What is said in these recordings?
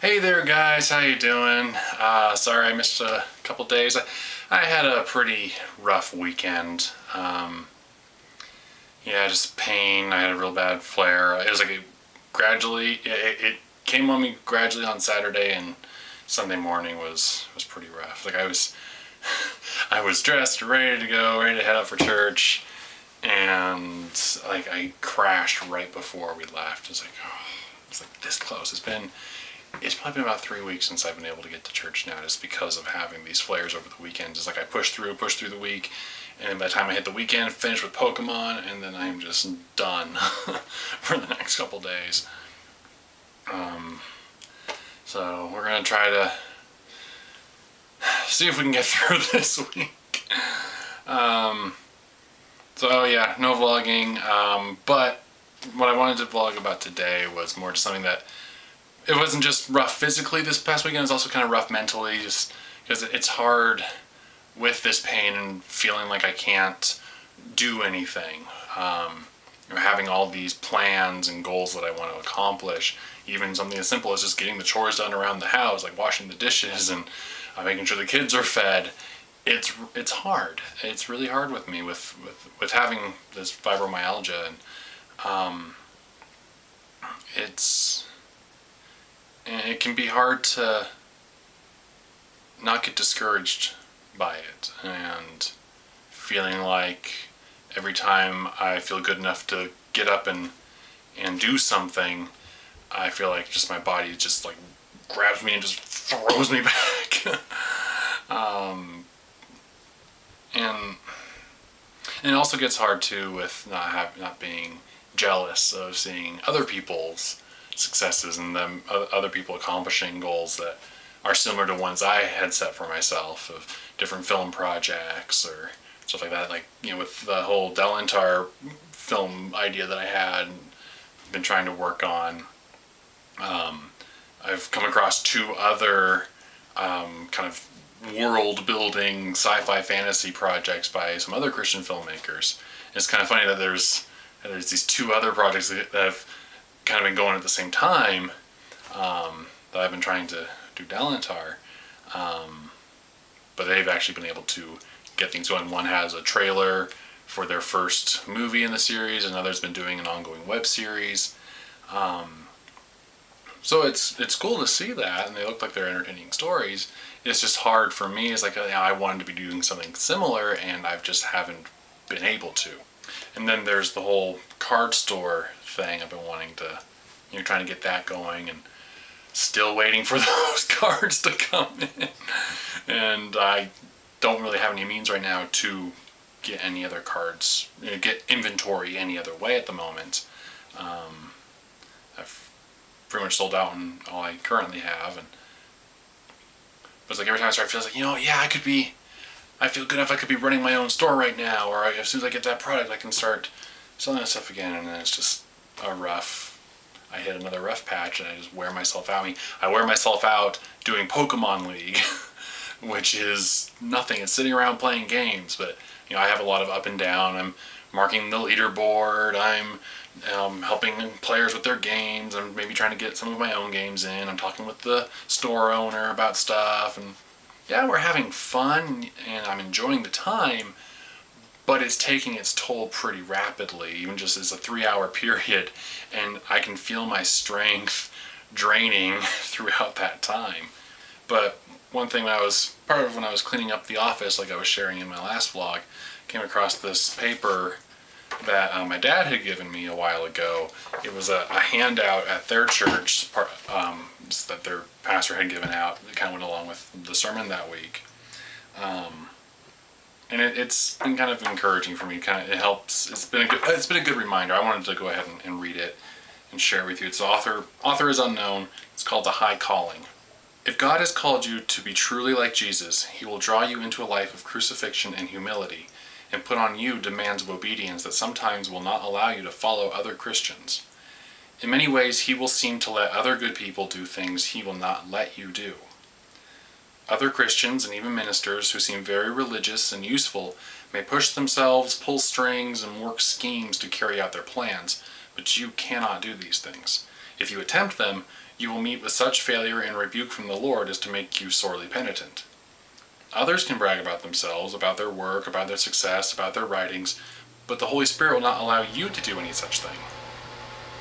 Hey there guys, how you doing? Sorry I missed a couple days. I had a pretty rough weekend. Yeah, just pain. I had a real bad flare. It was like it came on me gradually on Saturday, and Sunday morning was pretty rough. Like I was dressed, ready to go, ready to head out for church, and like I crashed right before we left. It's like this close. It's probably been about 3 weeks since I've been able to get to church now, just because of having these flares over the weekends. It's like I push through the week, and by the time I hit the weekend, finish with Pokemon, and then I'm just done for the next couple days. So we're gonna try to see if we can get through this week. So yeah, no vlogging, but what I wanted to vlog about today was more just something that it wasn't just rough physically this past weekend, it was also kind of rough mentally, just because it's hard with this pain and feeling like I can't do anything. Having all these plans and goals that I want to accomplish, even something as simple as just getting the chores done around the house, like washing the dishes and making sure the kids are fed. It's hard. It's really hard with me with having this fibromyalgia, and it can be hard to not get discouraged by it, and feeling like every time I feel good enough to get up and do something, I feel like just my body just like grabs me and just throws me back. And it also gets hard too with not being jealous of seeing other people's successes and them other people accomplishing goals that are similar to ones I had set for myself, of different film projects or stuff like that. Like, with the whole Delantar film idea that I had been trying to work on, I've come across two other kind of world building sci-fi fantasy projects by some other Christian filmmakers. And it's kind of funny that there's these two other projects that have kind of been going at the same time, that I've been trying to do Delantar, but they've actually been able to get things going. One has a trailer for their first movie in the series, another's been doing an ongoing web series. So it's cool to see that, and they look like they're entertaining stories. It's just hard for me. It's like, I wanted to be doing something similar, and I just haven't been able to. And then there's the whole card store thing. I've been wanting to, trying to get that going, and still waiting for those cards to come in. And I don't really have any means right now to get any other cards, get inventory any other way at the moment. I've pretty much sold out on all I currently have, and but it's like every time I start, it feels like, I feel good enough I could be running my own store right now, or as soon as I get that product, I can start selling that stuff again, and then it's just I hit another rough patch, and I just wear myself out. I wear myself out doing Pokemon League, which is nothing. It's sitting around playing games, but I have a lot of up and down. I'm marking the leaderboard. I'm helping players with their games. I'm maybe trying to get some of my own games in. I'm talking with the store owner about stuff, and yeah, we're having fun, and I'm enjoying the time, but it's taking its toll pretty rapidly, even just as a 3-hour period, and I can feel my strength draining throughout that time. But one thing when I was cleaning up the office, like I was sharing in my last vlog, came across this paper that my dad had given me a while ago. It was a handout at their church that their pastor had given out. It kind of went along with the sermon that week. And it's been kind of encouraging for me. It helps. It's been a good reminder. I wanted to go ahead and read it and share it with you. It's author is unknown. It's called The High Calling. If God has called you to be truly like Jesus, He will draw you into a life of crucifixion and humility, and put on you demands of obedience that sometimes will not allow you to follow other Christians. In many ways, He will seem to let other good people do things He will not let you do. Other Christians and even ministers who seem very religious and useful may push themselves, pull strings, and work schemes to carry out their plans, but you cannot do these things. If you attempt them, you will meet with such failure and rebuke from the Lord as to make you sorely penitent. Others can brag about themselves, about their work, about their success, about their writings, but the Holy Spirit will not allow you to do any such thing.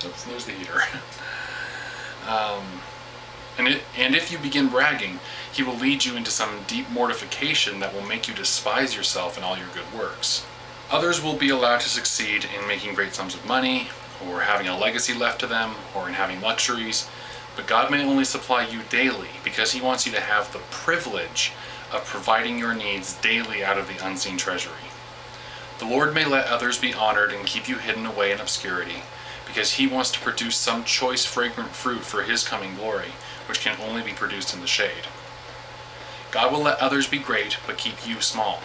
Oops, there's the heater. And if you begin bragging, he will lead you into some deep mortification that will make you despise yourself and all your good works. Others will be allowed to succeed in making great sums of money, or having a legacy left to them, or in having luxuries, but God may only supply you daily because he wants you to have the privilege of providing your needs daily out of the unseen treasury. The Lord may let others be honored and keep you hidden away in obscurity, because he wants to produce some choice fragrant fruit for his coming glory, which can only be produced in the shade. God will let others be great, but keep you small.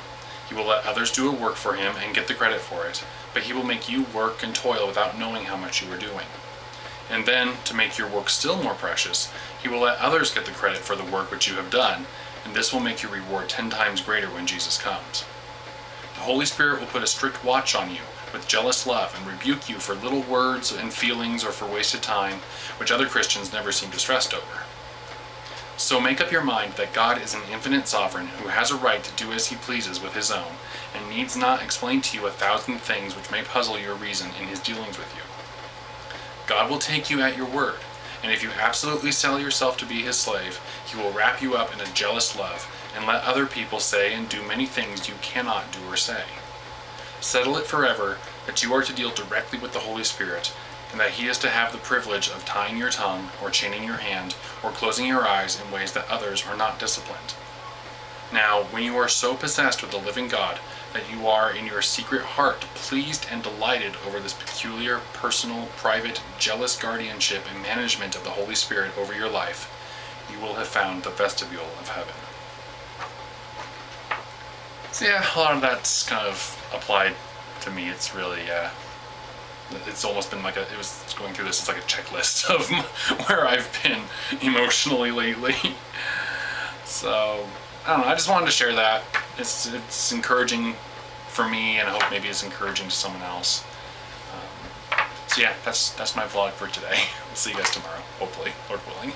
He will let others do a work for him and get the credit for it, but he will make you work and toil without knowing how much you are doing. And then, to make your work still more precious, he will let others get the credit for the work which you have done, and this will make your reward 10 times greater when Jesus comes. The Holy Spirit will put a strict watch on you with jealous love and rebuke you for little words and feelings or for wasted time, which other Christians never seem distressed over. So make up your mind that God is an infinite sovereign who has a right to do as he pleases with his own, and needs not explain to you 1,000 things which may puzzle your reason in his dealings with you. God will take you at your word, and if you absolutely sell yourself to be his slave, he will wrap you up in a jealous love, and let other people say and do many things you cannot do or say. Settle it forever that you are to deal directly with the Holy Spirit, and that he is to have the privilege of tying your tongue, or chaining your hand, or closing your eyes in ways that others are not disciplined. Now, when you are so possessed with the living God that you are in your secret heart pleased and delighted over this peculiar, personal, private, jealous guardianship and management of the Holy Spirit over your life, you will have found the vestibule of heaven. So yeah, a lot of that's kind of applied to me. It's really, it's almost been like it was going through this, it's like a checklist of where I've been emotionally lately. So, I don't know, I just wanted to share that. It's encouraging for me, and I hope maybe it's encouraging to someone else. So yeah, that's my vlog for today. We'll see you guys tomorrow, hopefully, Lord willing.